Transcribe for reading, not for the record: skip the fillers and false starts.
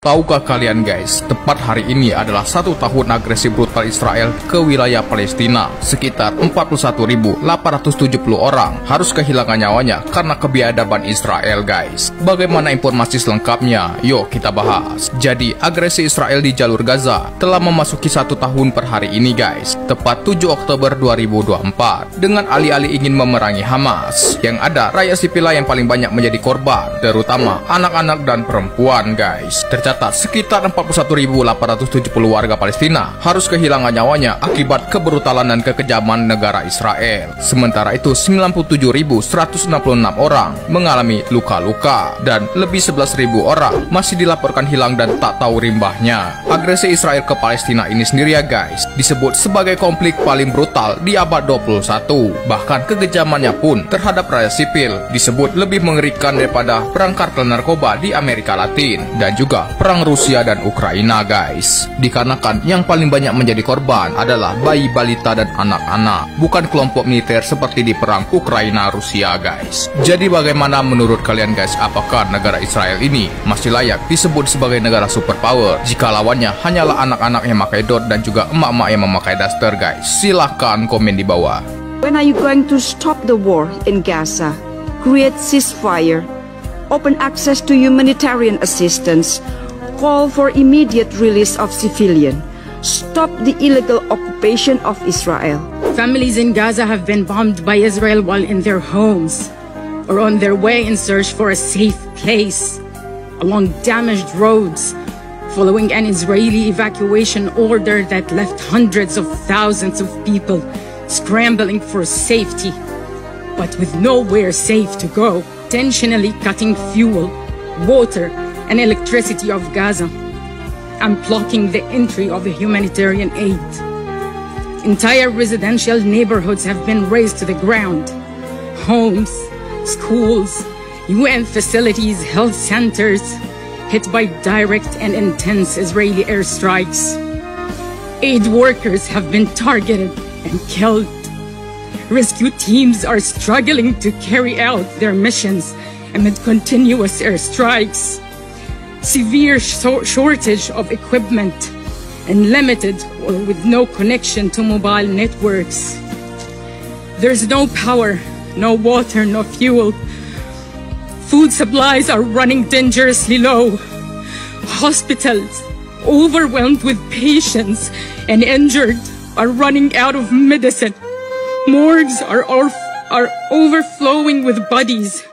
Tahukah kalian guys, tepat hari ini adalah 1 tahun agresi brutal Israel ke wilayah Palestina. Sekitar 41.870 orang harus kehilangan nyawanya karena kebiadaban Israel guys. Bagaimana informasi selengkapnya? Yuk kita bahas. Jadi agresi Israel di jalur Gaza telah memasuki 1 tahun per hari ini guys. Tepat 7 Oktober 2024. Dengan alih-alih ingin memerangi Hamas, yang ada rakyat sipil yang paling banyak menjadi korban, terutama anak-anak dan perempuan guys. Sekitar 41.870 warga Palestina harus kehilangan nyawanya akibat kebrutalan dan kekejaman negara Israel. Sementara itu 97.166 orang mengalami luka-luka dan lebih 11.000 orang masih dilaporkan hilang dan tak tahu rimbahnya. Agresi Israel ke Palestina ini sendiri ya guys disebut sebagai konflik paling brutal di abad 21. Bahkan kekejamannya pun terhadap rakyat sipil disebut lebih mengerikan daripada perang kartel narkoba di Amerika Latin dan juga perang Rusia dan Ukraina guys. Dikarenakan yang paling banyak menjadi korban adalah bayi, balita, dan anak-anak, bukan kelompok militer seperti di perang Ukraina-Rusia guys. Jadi bagaimana menurut kalian guys, apakah negara Israel ini masih layak disebut sebagai negara superpower jika lawannya hanyalah anak-anak yang memakai dot dan juga emak-emak yang memakai daster guys? Silahkan komen di bawah. When are you going to stop the war in Gaza? Create ceasefire, open access to humanitarian assistance, call for immediate release of civilians, stop the illegal occupation of Israel. Families in Gaza have been bombed by Israel while in their homes or on their way in search for a safe place along damaged roads following an Israeli evacuation order that left hundreds of thousands of people scrambling for safety, but with nowhere safe to go, intentionally cutting fuel, water, and electricity of Gaza, and blocking the entry of the humanitarian aid. Entire residential neighborhoods have been razed to the ground. Homes, schools, UN facilities, health centers, hit by direct and intense Israeli airstrikes. Aid workers have been targeted and killed. Rescue teams are struggling to carry out their missions amid continuous airstrikes. Severe shortage of equipment and limited or with no connection to mobile networks. There's no power, no water, no fuel. Food supplies are running dangerously low. Hospitals, overwhelmed with patients and injured, are running out of medicine. Morgues are overflowing with bodies.